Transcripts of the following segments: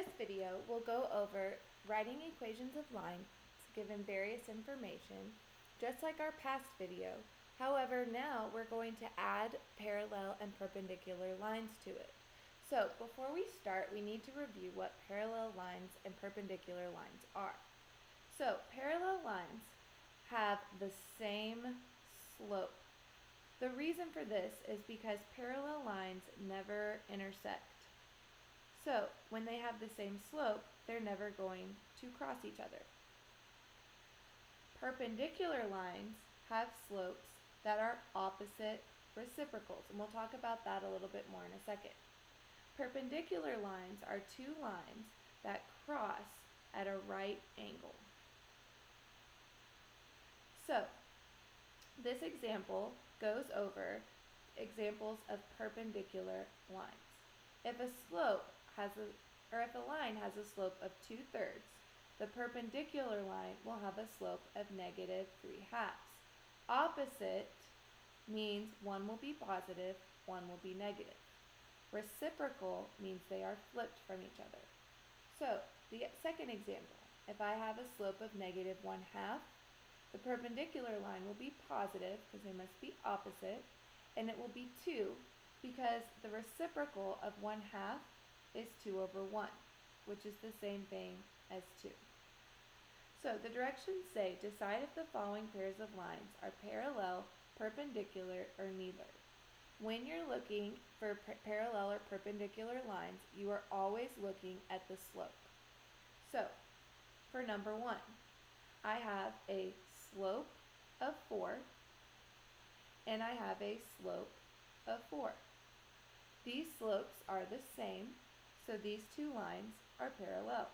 this video, we'll go over writing equations of lines given various information, just like our past video. However, now we're going to add parallel and perpendicular lines to it. So before we start, we need to review what parallel lines and perpendicular lines are. So parallel lines have the same slope. The reason for this is because parallel lines never intersect. So when they have the same slope, they're never going to cross each other. Perpendicular lines have slopes that are opposite reciprocals, and we'll talk about that a little bit more in a second. Perpendicular lines are two lines that cross at a right angle. So this example goes over examples of perpendicular lines. If a line has a slope of 2/3, the perpendicular line will have a slope of -3/2. Opposite means one will be positive, one will be negative. Reciprocal means they are flipped from each other. So the second example, if I have a slope of -1/2, the perpendicular line will be positive because they must be opposite, and it will be 2 because the reciprocal of 1/2 is 2/1, which is the same thing as 2. So the directions say decide if the following pairs of lines are parallel, perpendicular, or neither. When you're looking for parallel or perpendicular lines, you are always looking at the slope. So for number 1, I have a slope of 4 and I have a slope of 4. These slopes are the same, so these two lines are parallel.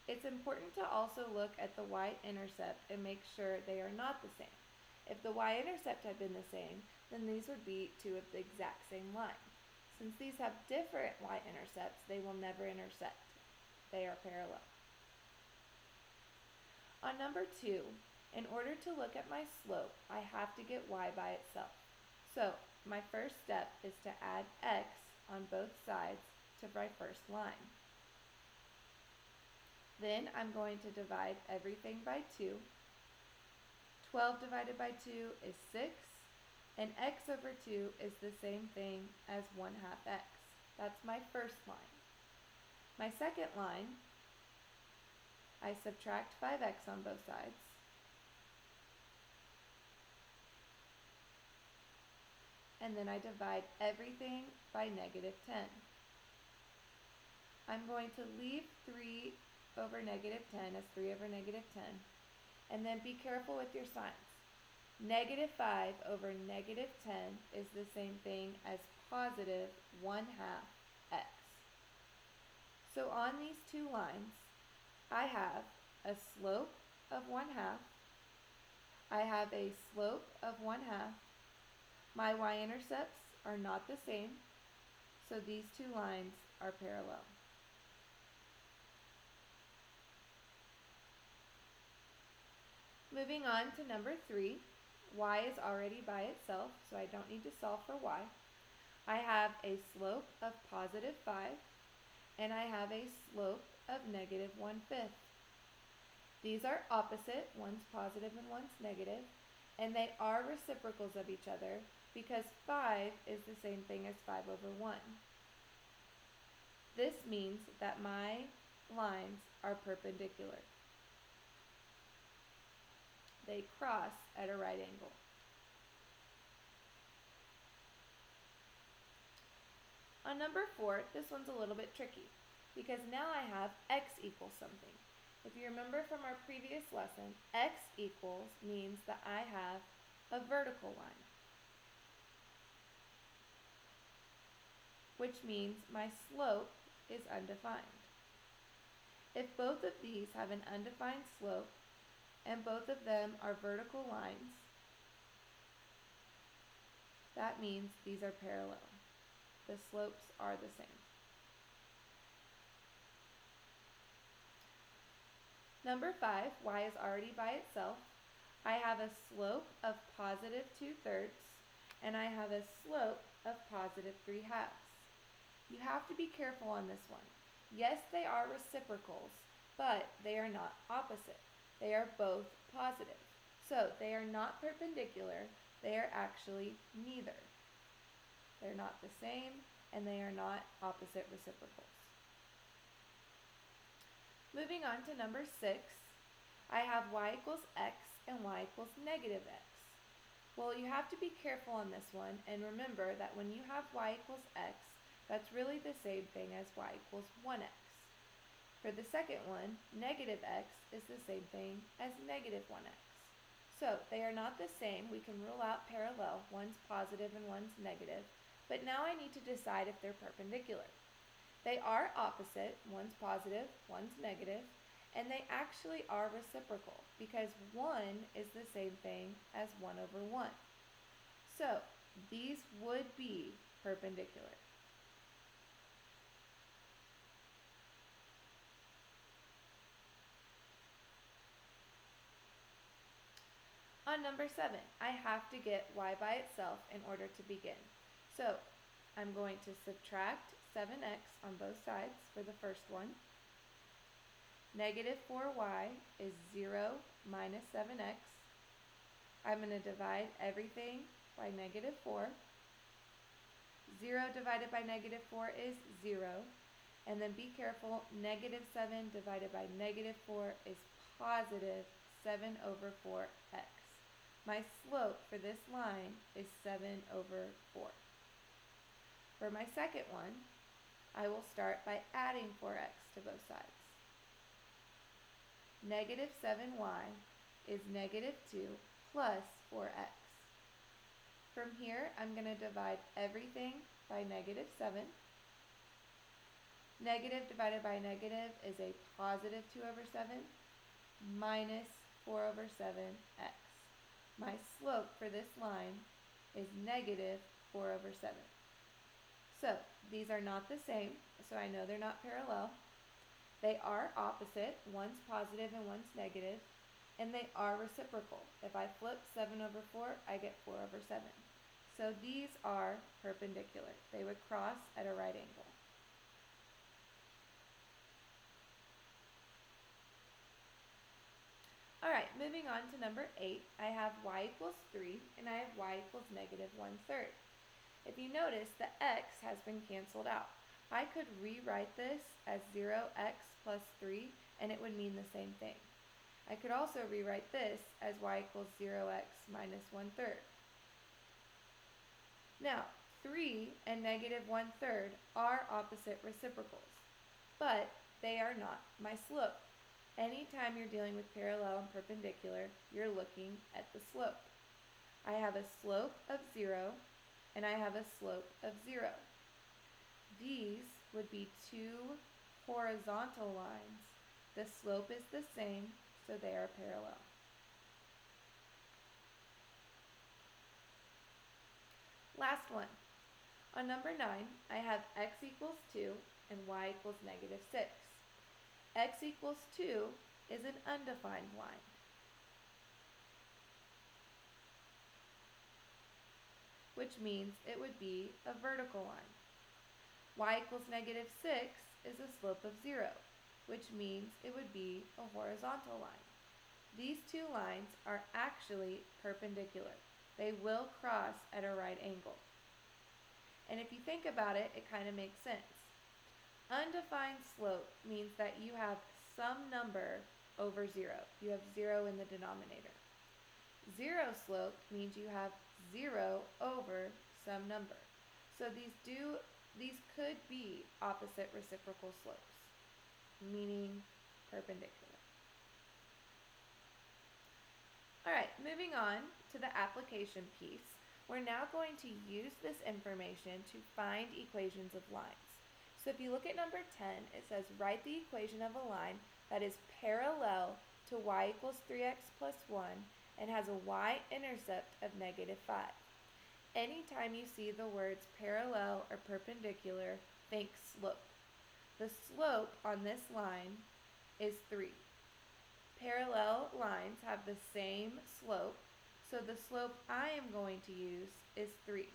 It's important to also look at the y-intercept and make sure they are not the same. If the y-intercept had been the same, then these would be two of the exact same line. Since these have different y-intercepts, they will never intersect. They are parallel. On number 2, in order to look at my slope, I have to get y by itself. So my first step is to add x on both sides to my first line. Then I'm going to divide everything by 2. 12 divided by 2 is 6, and x over 2 is the same thing as 1/2 x. That's my first line. My second line, I subtract 5x on both sides. And then I divide everything by -10. I'm going to leave 3 over -10 as 3 over -10. And then be careful with your signs. -5 over -10 is the same thing as positive 1/2 x. So on these two lines, I have a slope of 1/2. I have a slope of 1/2. My y-intercepts are not the same, so these two lines are parallel. Moving on to number 3, y is already by itself, so I don't need to solve for y. I have a slope of +5, and I have a slope of -1/5. These are opposite, one's positive and one's negative, and they are reciprocals of each other because 5 is the same thing as 5/1. This means that my lines are perpendicular. They cross at a right angle. On number 4, this one's a little bit tricky because now I have x equals something. If you remember from our previous lesson, x equals means that I have a vertical line, which means my slope is undefined. If both of these have an undefined slope and both of them are vertical lines, that means these are parallel. The slopes are the same. Number 5, y is already by itself. I have a slope of +2/3 and I have a slope of +3/2. You have to be careful on this one. Yes, they are reciprocals, but they are not opposite. They are both positive. So they are not perpendicular, they are actually neither. They're not the same, and they are not opposite reciprocals. Moving on to number 6, I have y equals x and y equals negative x. Well, you have to be careful on this one, and remember that when you have y equals x, that's really the same thing as y equals 1x. For the second one, negative x is the same thing as negative 1x. So they are not the same. We can rule out parallel. One's positive and one's negative. But now I need to decide if they're perpendicular. They are opposite. One's positive, one's negative. And they actually are reciprocal because 1 is the same thing as 1 over 1. So these would be perpendicular. On number 7, I have to get y by itself in order to begin. So I'm going to subtract 7x on both sides for the first one. Negative 4y is 0 minus 7x. I'm going to divide everything by negative 4. 0 divided by negative 4 is 0. And then be careful, negative 7 divided by negative 4 is positive 7 over 4x. My slope for this line is 7 over 4. For my second one, I will start by adding 4x to both sides. Negative 7y is negative 2 plus 4x. From here, I'm going to divide everything by negative 7. Negative divided by negative is a positive 2 over 7 minus 4 over 7x. My slope for this line is negative 4 over 7. So these are not the same, so I know they're not parallel. They are opposite, one's positive and one's negative, and they are reciprocal. If I flip 7 over 4, I get 4 over 7. So these are perpendicular. They would cross at a right angle. Alright, moving on to number 8, I have y equals 3 and I have y equals negative 1/3. If you notice, the x has been canceled out. I could rewrite this as 0x plus 3 and it would mean the same thing. I could also rewrite this as y equals 0x minus 1/3. Now, 3 and negative 1/3 are opposite reciprocals, but they are not my slope. Anytime you're dealing with parallel and perpendicular, you're looking at the slope. I have a slope of 0 and I have a slope of 0. These would be two horizontal lines. The slope is the same, so they are parallel. Last one. On number 9, I have x equals 2 and y equals negative 6. X equals 2 is an undefined line. Which means it would be a vertical line. Y equals negative 6 is a slope of 0, which means it would be a horizontal line. These two lines are actually perpendicular. They will cross at a right angle. And if you think about it, it kind of makes sense. Undefined slope means that you have some number over 0. You have 0 in the denominator. Zero slope means you have 0 over some number. So these could be opposite reciprocal slopes, meaning perpendicular. Alright, moving on to the application piece. We're now going to use this information to find equations of lines. So if you look at number 10, it says write the equation of a line that is parallel to y equals 3x plus 1 and has a y-intercept of negative 5. Anytime you see the words parallel or perpendicular, think slope. The slope on this line is 3. Parallel lines have the same slope, so the slope I am going to use is 3.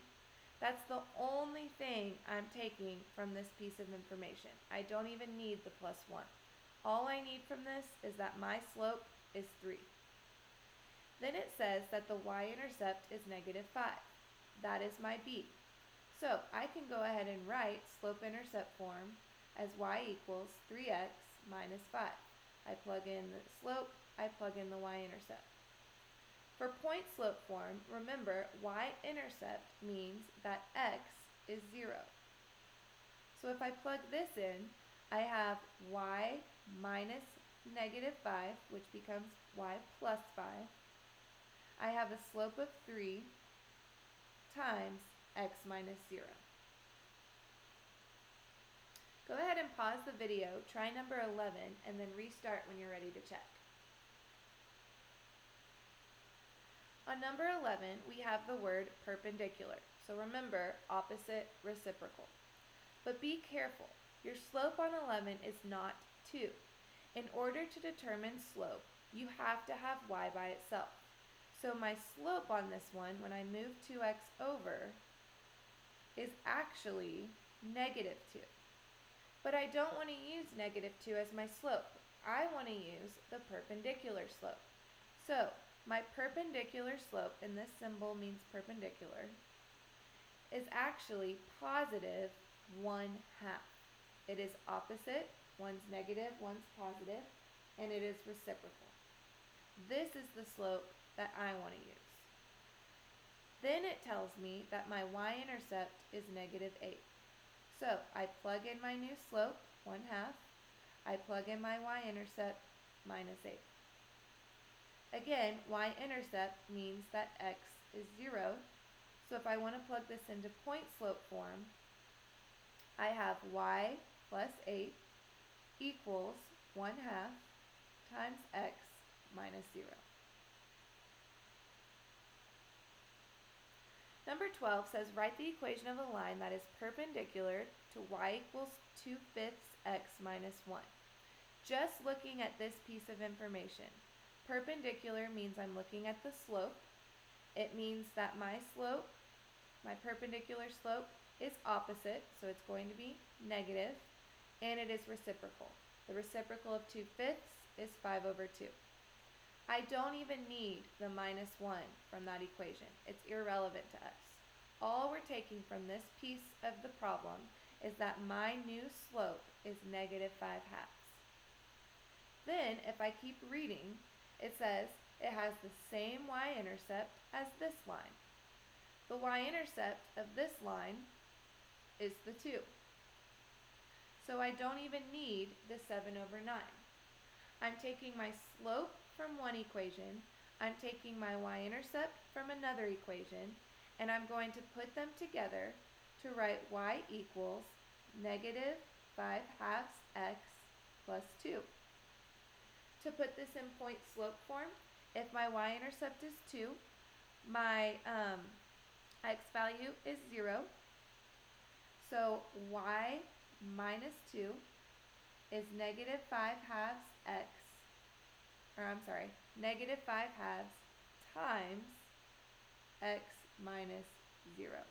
That's the only thing I'm taking from this piece of information. I don't even need the plus 1. All I need from this is that my slope is 3. Then it says that the y-intercept is negative 5. That is my b. So I can go ahead and write slope-intercept form as y equals 3x minus 5. I plug in the slope, I plug in the y-intercept. For point slope form, remember y-intercept means that x is 0. So if I plug this in, I have y minus negative 5, which becomes y plus 5. I have a slope of 3 times x minus 0. Go ahead and pause the video, try number 11, and then restart when you're ready to check. On number 11, we have the word perpendicular. So remember, opposite, reciprocal. But be careful. Your slope on 11 is not 2. In order to determine slope, you have to have y by itself. So my slope on this one, when I move 2x over, is actually negative 2. But I don't want to use negative 2 as my slope. I want to use the perpendicular slope. So my perpendicular slope, and this symbol means perpendicular, is actually positive 1/2. It is opposite, one's negative, one's positive, and it is reciprocal. This is the slope that I want to use. Then it tells me that my y-intercept is negative 8. So I plug in my new slope, 1/2. I plug in my y-intercept, minus 8. Again, y-intercept means that x is 0. So if I want to plug this into point slope form, I have y plus 8 equals 1/2 times x minus 0. Number 12 says write the equation of a line that is perpendicular to y equals 2/5 x minus 1. Just looking at this piece of information, perpendicular means I'm looking at the slope. It means that my slope, my perpendicular slope, is opposite, so it's going to be negative, and it is reciprocal. The reciprocal of 2/5 is 5/2. I don't even need the minus 1 from that equation. It's irrelevant to us. All we're taking from this piece of the problem is that my new slope is negative 5/2. Then, if I keep reading, it says it has the same y-intercept as this line. The y-intercept of this line is the 2. So I don't even need the 7/9. I'm taking my slope from one equation, I'm taking my y-intercept from another equation, and I'm going to put them together to write y equals negative 5/2 x plus 2. To put this in point slope form, if my y-intercept is 2, my x value is 0. So y minus 2 is negative 5/2 x, negative 5/2 times x minus 0.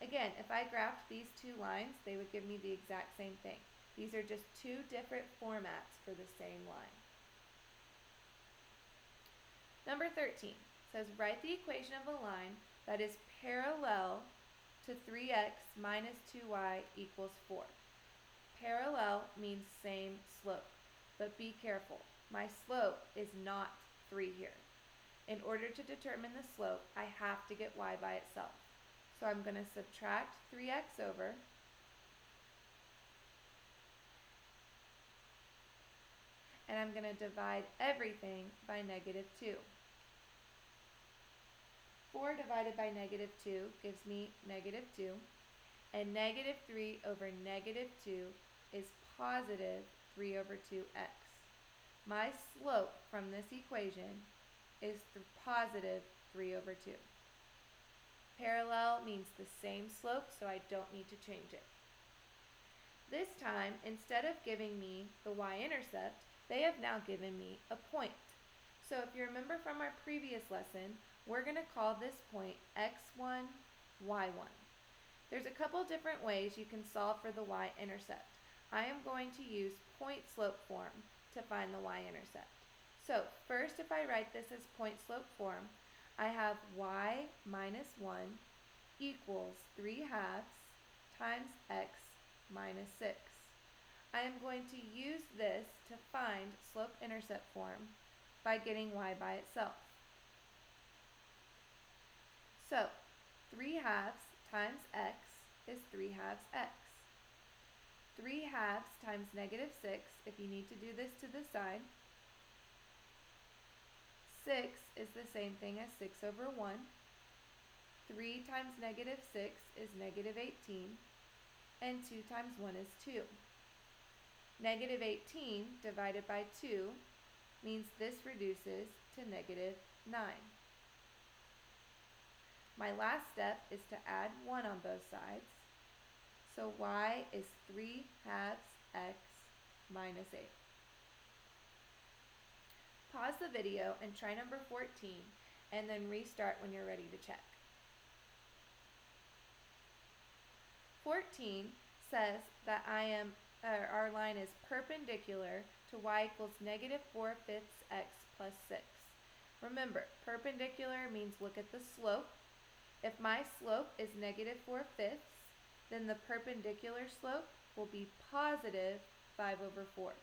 Again, if I graphed these two lines, they would give me the exact same thing. These are just two different formats for the same line. Number 13 says write the equation of a line that is parallel to 3x minus 2y equals 4. Parallel means same slope, but be careful. My slope is not 3 here. In order to determine the slope, I have to get y by itself. So I'm going to subtract 3x over, and I'm going to divide everything by negative 2. 4 divided by negative 2 gives me negative 2, and negative 3 over negative 2 is positive 3/2x. My slope from this equation is positive 3/2. Parallel means the same slope, so I don't need to change it. This time, instead of giving me the y-intercept, they have now given me a point. So if you remember from our previous lesson, we're going to call this point x1, y1. There's a couple different ways you can solve for the y-intercept. I am going to use point-slope form to find the y-intercept. So first, if I write this as point-slope form, I have y minus 1 equals 3 halves times x minus 6. I am going to use this to find slope-intercept form by getting y by itself. So 3 halves times x is 3 halves x. 3 halves times negative 6, if you need to do this to the side. 6 is the same thing as 6 over 1. 3 times negative 6 is negative 18. And 2 times 1 is 2. Negative 18 divided by 2 means this reduces to negative 9. My last step is to add 1 on both sides. So y is 3 halves x minus 8. Pause the video and try number 14 and then restart when you're ready to check. 14 says that our line is perpendicular to y equals negative 4/5 x plus 6. Remember, perpendicular means look at the slope. If my slope is negative 4/5, then the perpendicular slope will be positive 5 over 4.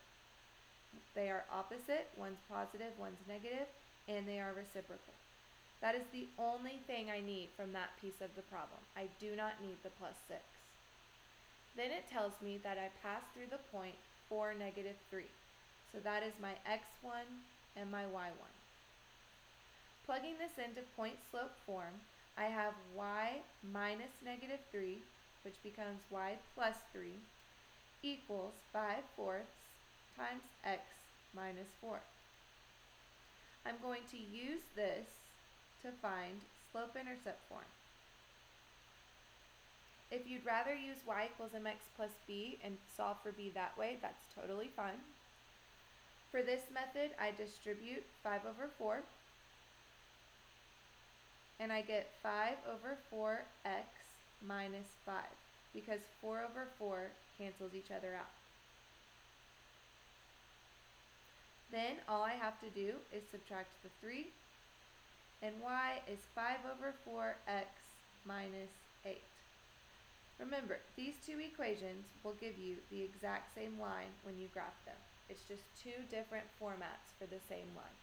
They are opposite, one's positive, one's negative, and they are reciprocal. That is the only thing I need from that piece of the problem. I do not need the plus 6. Then it tells me that I pass through the point 4, negative 3. So that is my x1 and my y1. Plugging this into point-slope form, I have y minus negative 3, which becomes y plus 3, equals 5/4 times x minus 4. I'm going to use this to find slope-intercept form. If you'd rather use y equals mx plus b and solve for b that way, that's totally fine. For this method, I distribute 5 over 4, and I get 5 over 4x minus 5, because 4 over 4 cancels each other out. Then all I have to do is subtract the 3, and y is 5 over 4x minus 8. Remember, these two equations will give you the exact same line when you graph them. It's just two different formats for the same line.